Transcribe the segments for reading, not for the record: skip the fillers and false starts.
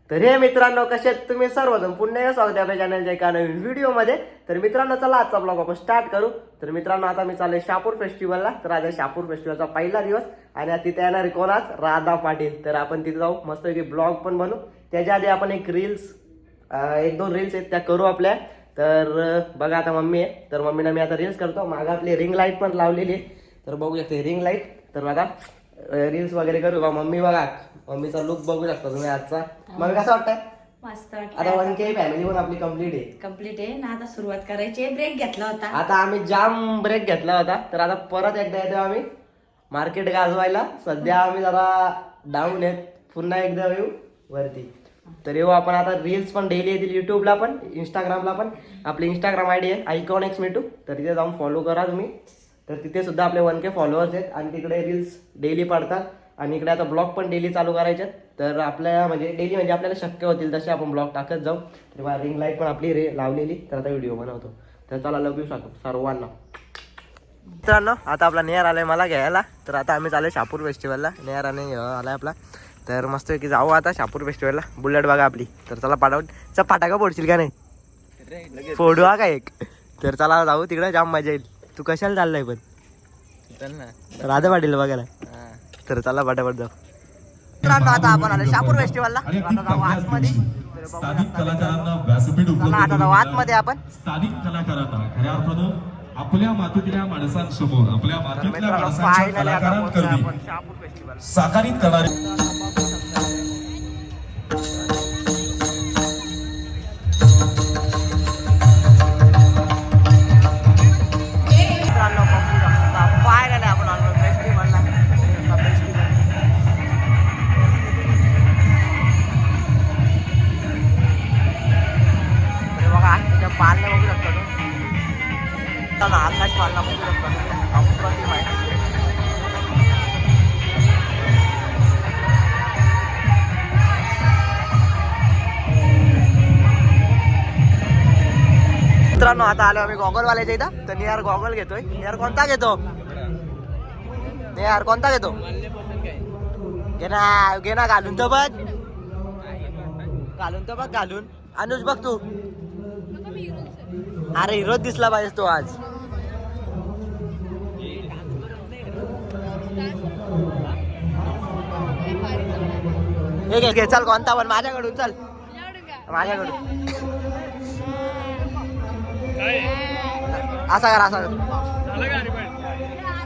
तर हे मित्रांनो कसे आहेत तुम्ही सर्वजण पुन्हा एकदा स्वागत आहे आपल्या चॅनलच्या एका नवीन व्हिडिओमध्ये. तर मित्रांनो चला आजचा ब्लॉग आपण स्टार्ट करू. तर मित्रांनो आता मी चाललोय शहापूर फेस्टिवलला. तर आज शहापूर फेस्टिवलचा पहिला दिवस आणि तिथे येणार आहे कोण आज राधा पाटील. तर आपण तिथे जाऊ मस्तपैकी ब्लॉग पण बनवू. त्याच्या आधी आपण एक दोन रील्स आहेत त्या करू आपल्या. तर बघा आता मम्मी आहे तर मम्मीला मी आता रील्स करतो. मागं आपली रिंग लाईट पण लावलेली आहे तर बघू शकते रिंग लाईट. तर बघा रील्स वगैरे करू बा. मम्मी बघा मम्मीचा लुक बघू शकता तुम्ही आजचा. मला कसं वाटतंय? मस्त आता 1K फॅमिली पण आपली कम्प्लीट आहे ना. आता सुरुवात करायची. ब्रेक घेतला होता. आता आम्ही जाम ब्रेक घेतला होता. तर आता परत एकदा येतो आम्ही मार्केट गाजवायला. सध्या आम्ही जरा डाऊन आहेत. पुन्हा एकदा येऊ वरती. तर येऊ आपण आता. रील्स पण डेली येतील युट्यूबला पण इंस्टाग्रामला पण. आपली इंस्टाग्राम आयडी आहे आयकॉनिक्स मिटू. तर तिथे जाऊन फॉलो करा तुम्ही. तर तिथे सुद्धा आपले 1K फॉलोअर्स आहेत आणि तिकडे रील्स डेली पडतात आणि इकडे आता ब्लॉग पण डेली चालू करायचे. तर आपल्या डेली आपल्याला शक्य होतील तसे आपण ब्लॉग टाकत जाऊ. तर बघा रिंग लाईट पण आपली लावलेली. तर आता व्हिडिओ बनवतो. तर चला लव यू सर्वांना. मित्रांनो आता आपला नेहर आलाय मला घ्यायला. तर आता आम्ही चालू शहापूर फेस्टिवलला. नेहर आणि आलाय आपला. तर मस्तपैकी जाऊ आता शहापूर फेस्टिवलला. बुलेट बघा आपली. तर चला पाठवून फटाका फोडशील का नाही? फोडू हा का एक. तर चला जाऊ तिकडे जाम मजा येईल. तू कशाला चाललाय पण? राधा पाटील बघायला. तर चला पटापट जाऊ. मित्रांनो आता आपण आलो शहापूर फेस्टिवलला. आता जाऊ आतमध्ये. स्थानिक कलाकारांना व्यासपीठ उपलब्ध आता जाऊ आतमध्ये आपण. स्थानिक कलाकारांना खऱ्या अर्थानं आपल्या मातीतल्या माणसांसमोर आपल्या मातीतल्या माणसांच्या कलाकारांकरवी साकारित करणारे पालना बघू शकता तुम्ही. आकाश पालना बघू शकता तुम्ही. अप्रतिम आहे. मित्रांनो आता आलो आम्ही गॉगलवाल्याच्या इथं. तर निहार गॉगल घेतोय. निहार कोणता घेतो? निहार कोणता घेतो? घे ना घालून तर बघ. घालून अनुज बघ तू. अरे हिरोच दिसला पाहिजे तो आज. घे चल कोणता पण. माझ्याकडून चल. माझ्याकडून असा कर.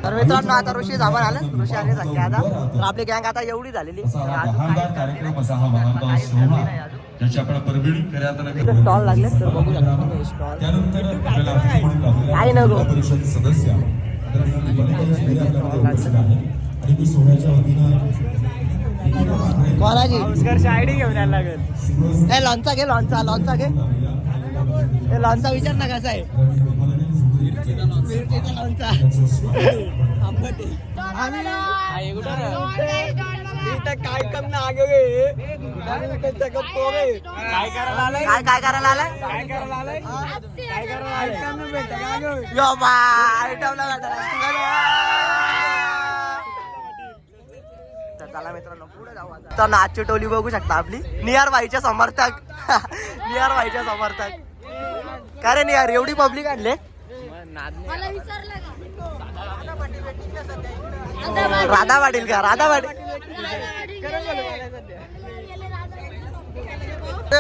तर मित्रांनो आता ऋषी जाऊन आलं. ऋषी आणि संख्या आता. तर आपली गँग आता एवढी झालेली. कार्यक्रम असा हा महानभाव सोहळा ज्याची आपण परभणी खऱ्या स्टॉल लागले. तर बघू शकता स्टॉल. त्यानंतर काय नको परिषद सदस्य आणि मी सोहळ्याच्या वतीनं कोणाची आयडी घेऊन यायला लागेल. हे लॉन्चा घे. लॉन्चा घे. हे लॉन्चा विचार ना कसा आहे. लॉन्चा काय कम ना आगे काय करायला आलाय. यो बा चला मित्रांनो पुढे जाऊ. आता नाचची टोली बघू शकता आपली. निहार भाईच्या समर्थक. निहार भाईच्या समर्थक. काय रे निहार एवढी पब्लिक आणले? राधा पाटील का? राधा पाटील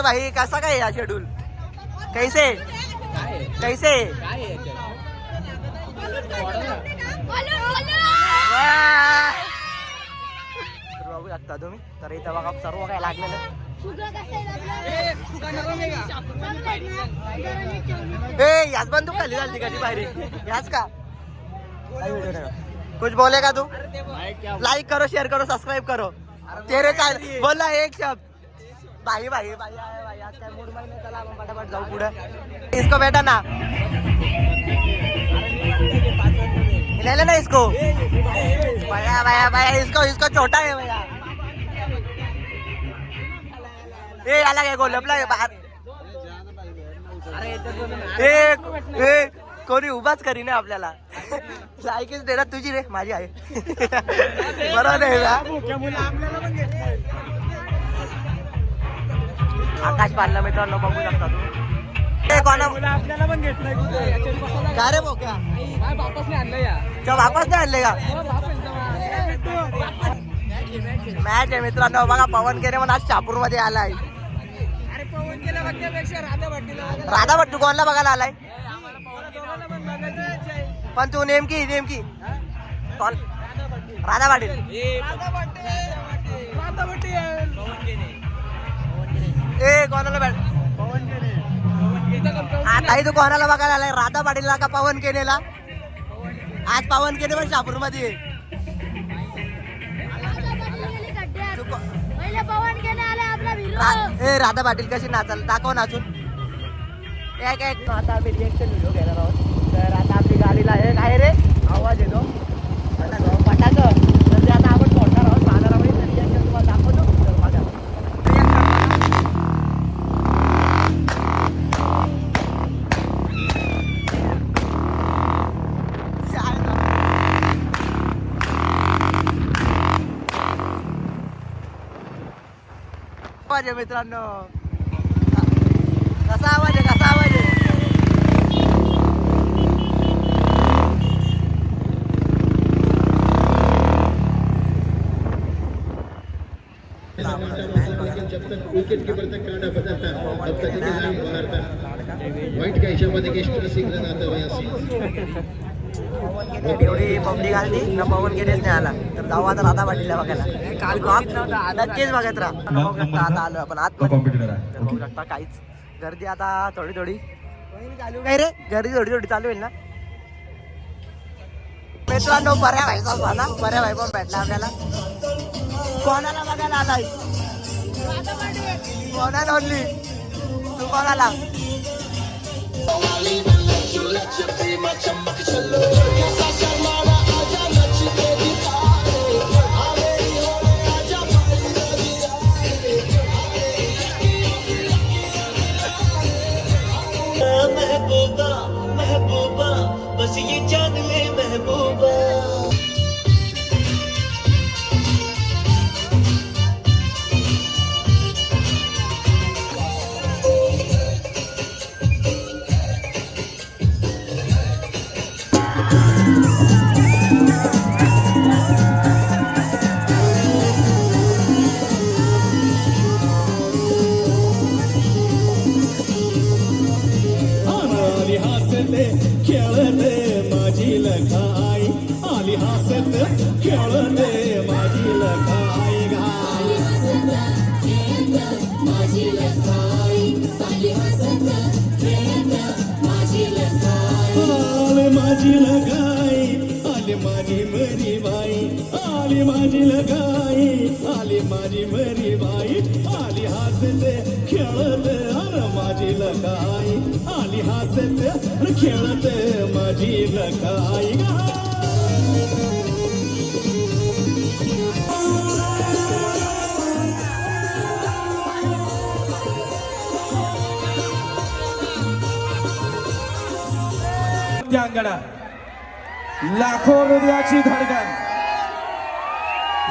भाई कसा काय हा शेड्यूल? कैसे बघू शकता तुम्ही. तर इथं बघा सर्व काय लागलेलं. याच बंदूक खाली झाली कधी बाहेर याच का? कुछ बोलेगा तू? लाइक करो, शेयर करो, सब्सक्राइब करो. तेरे चैनल बोला एक शब्द. भाई आज काय मूड में. चला आपण फटाफट जाऊ पुढे. इसको बेटा ना ले ना इसको. भैया इसको छोटा है भैया. ए अलग गोलपला बाहेर. कोणी उभाच करी ना आपल्याला. लायकीच देणार तुझी रे, माझी आहे. बरोबर नाही. आकाश पालना मित्रांनो बघू शकता तुम्ही. कोणा आपल्याला पण घेत नाही कुठे काय रे बोक्या काय वापस नाही आणलं या वापस नाही आणले का मॅच आहे मित्रांनो. बघा पवन केरे म्हणून आज शहापूर मध्ये आलाय. अरे पवन केला बघण्यापेक्षा राधा भट्टीला राधा भट्टू कोणला बघायला आलाय दोघांना पण बघायचं आहे. पण तू नेमकी कोण राधा पाटील राधा भट्टी ए कोणाला बॅट पवन केले आता तू कोणाला बघायला आलाय राधा पाटीलला का पवन केनेला. आज पवन केने पण शहापूर मध्ये आहे. ए राधा पाटील कशी नाचाल दाखव नाचून. एक आता आम्ही रिएक्शन व्हिडिओ घेणार आहोत. तर आता आपली गाडीला एक आहे रे आवाज येतो पटाचं. तर ते आता आपण सोडणार आहोत बाजारामध्ये. रिएक्शन तुम्हाला दाखवतो. तर बघा. आवाज आहे मित्रांनो. कसा आवाज आहे कसा आवाज आहे. जब तक विकेट कीपर तक काटा बदलता तब तक इंतजार बाहर था वाइट का हिशोबाने एक्स्ट्रा सिग्नल आता वयासी एवढी पब्लिक आली ना पवन केलेच नाही आला. तर जाऊ आता राधा पाटीलला बघायला. काल नक्कीच बघत राहा. बघू शकता आता आलो आपण आत कॉम्पिटिटर आहे. बघू शकता काहीच गर्दी आता थोडी थोडी चालू काय रे गर्दी थोडी थोडी चालू होईल ना मित्रांनो. बऱ्या भाईचा झाला बऱ्या भाई पण भेटला आपल्याला. कोणाला बघायला आलाय कोणाला ओनली तू कोणाला महबूबा महबूबा बस ये जान ले महबूबा. आली हसते खेळते माझी लखाई. आली हसते खेळते माझी लखाई घाई. आले माझी लगाई आली माझी मरी बाई. आली माझी लगाई आली माझी मरी बाई. आली हसते खेळते अरे माझी लगाई. आली हसते अरे खेळते माझी लगाई अंगणा लाखो हृदयाची धडकन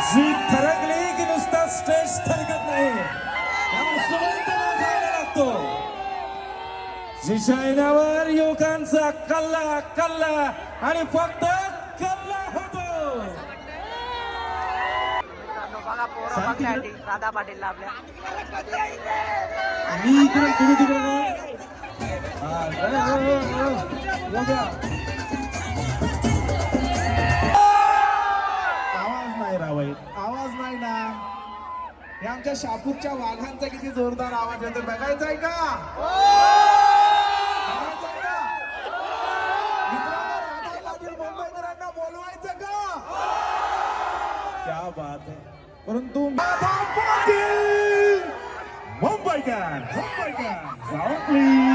जी थरकली की नुसता स्टेज थरकत नाही त्यामुळे सुगंध जायला लागतो. जिच्या येण्यावर युवकांचा कल्ला कल्ला आणि फक्त कल्ला होतो. बघा पोरं बघण्यासाठी राधा पाटीलला आपल्या. मी इकडे तुम्ही तिकडे आवाज नाही रावाई आवाज नाही ना. हे आमच्या शहापूरच्या वाघांचा किती जोरदार आवाज येतो बघायचा आहे का मुंबईकरांना बोलवायचं का. क्या बात है. परंतु मुंबईकर जाओ प्लीज.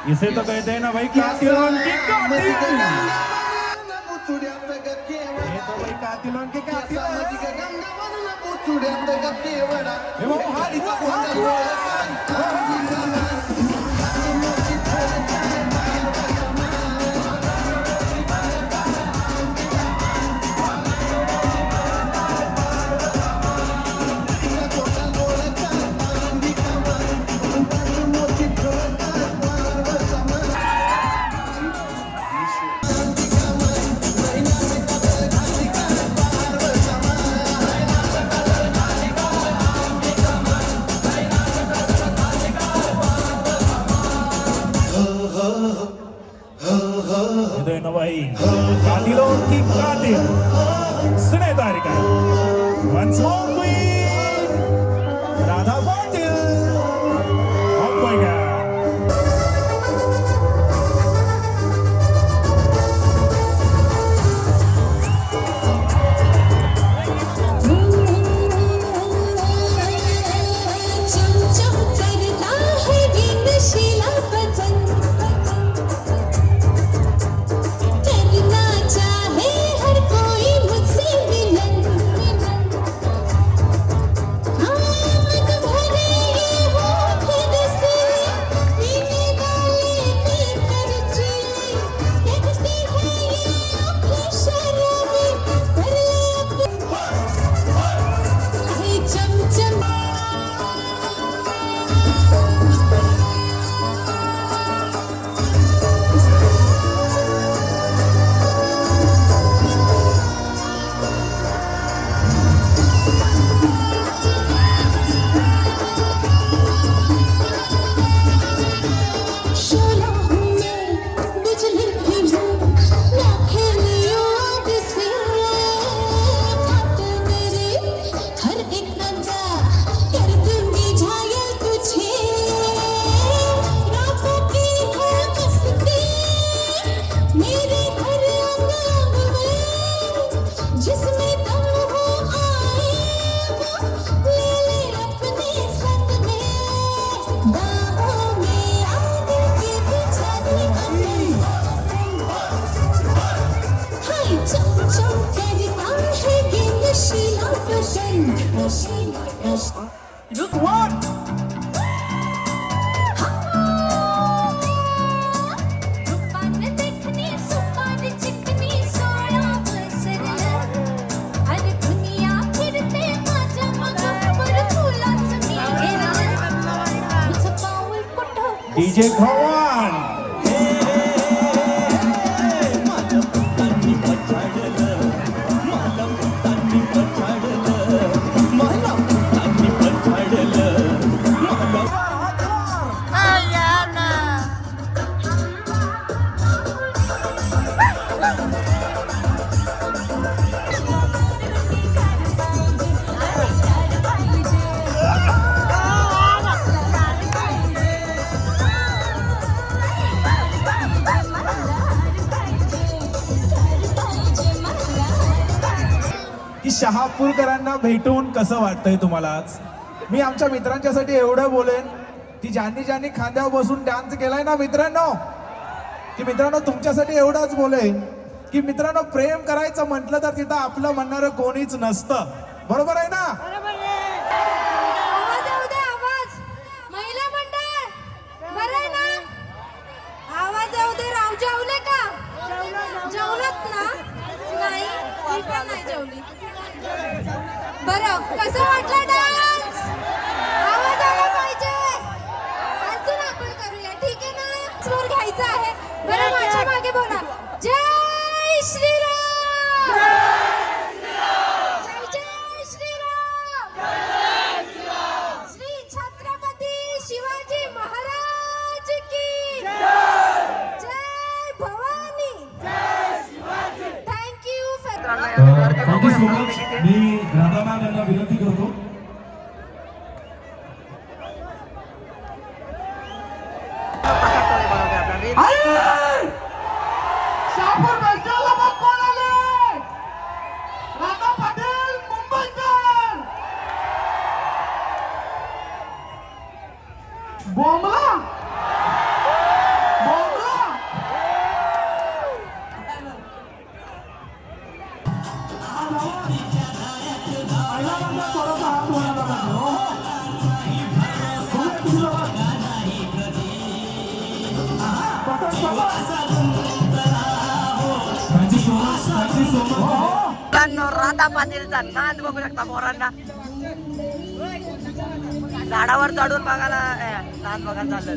इसे तो कहते हैं ना भाई कातिलों की कातिल. हे तो भाई कातिलों के कातिल. चुड्यात केवडा हे भाऊ, हा इथं तयारी करा. Once more queen. Radha Patil. Oh my God. DJ Kawan. की शहापूरकरांना भेटून कसं वाटतंय तुम्हाला आज? मी आमच्या मित्रांच्यासाठी एवढं बोलेन की ज्यांनी ज्यांनी खांद्यावर बसून डान्स केलाय ना मित्रांनो, की मित्रांनो तुमच्यासाठी एवढंच बोलेन की मित्रांनो प्रेम करायचं म्हटलं तर तिथं आपलं म्हणणारं कोणीच नसतं. बरोबर आहे ना? आवाज येऊ दे, आवाज. महिला मंडळ बरं आहे ना? आवाज येऊ दे. राव जेवले का? जेवलात ना? नाही, मी पण नाही जेवली. बरं, कसं वाटलं डान्स? आवाज आला पाहिजे. अजून आपण करूया, ठीक आहे ना? स्वर घ्यायचा आहे. बरं, माझ्या मागे बोला. जय श्रीराम. जय जय श्रीराम. श्री छत्रपती शिवाजी महाराज की जय Bhavani. Thank you. Thank you so much. मी राधा मॅम यांना विनंती करतो. शहापूर फेस्टिवलला मग कोण आले? राधा पाटील मुंबईकर. बोंबला बोंबला. पहिल्यांदा थोडासा हात वळायला पाहिजे. हो, हो. पटकन चला. Thank you so much. Thank you so much. Radha पाटीलचा नाच बघू शकता पोरांना. झाडावर चढून बघायला नाच बघायला चाललं.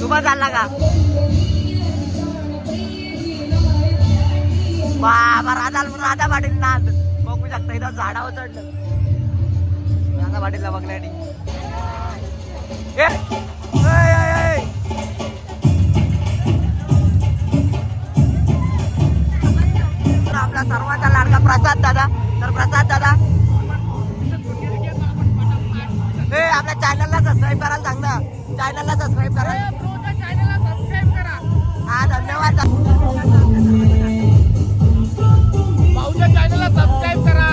तुम्हा चालला का? बाबा बाबा राधा पाटील नाद बघू शकता इथं झाडावर चढलं राधा पाटीलला बघण्यासाठी. आपला सर्वांचा लाडका प्रसाद दादा. तर प्रसाद दादा आपल्या चॅनलला सबस्क्राईब करायला सांग ना. चॅनलला सबस्क्राईब करा. हा धन्यवाद. भाऊच्या चॅनलला सबस्क्राईब करा.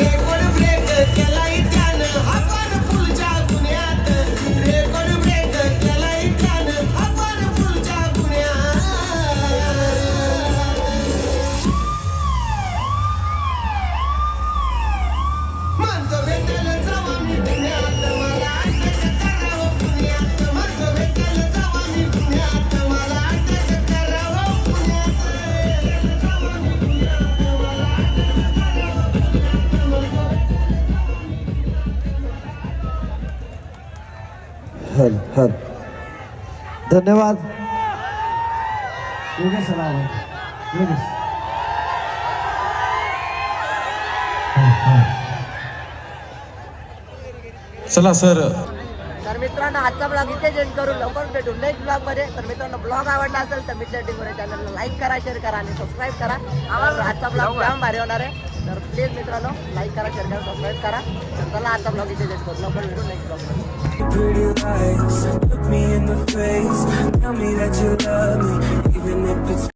रेकॉर्ड ब्रेक केलाय त्यानं आपण पुढच्या गुन्ह्यात रेकॉर्ड ब्रेक केलाय त्यानं आपण पुढच्या गुन्ह्यात म्हणतो भेटेल जावा मी पुण्यात मला अटक करावं पुण्यात म्हणतो भेटेल जावा मी पुण्यात मला अटक करावं पुण्यात जावा मी पुण्यात मला धन्यवाद. चला सर. तर मित्रांनो आजचा ब्लॉग इथे एंड करू. लवकर भेटू नेक्स्ट ब्लॉग मध्ये. तर मित्रांनो ब्लॉग आवडला असेल तर मित्र टीव्ही चॅनलला लाईक करा, शेअर करा आणि सबस्क्राईब करा. आम्हाला आजचा ब्लॉग जाम भारी होणार आहे. तर प्लीज मित्रांनो लाईक करा, शेअर करा, सबस्क्राईब करा. तर चला आजचा ब्लॉग इथे एंड करू. लवकर भेटू नेक्स्ट ब्लॉग मध्ये. Pretty lies, look me in the face, tell me that you love me, even if it's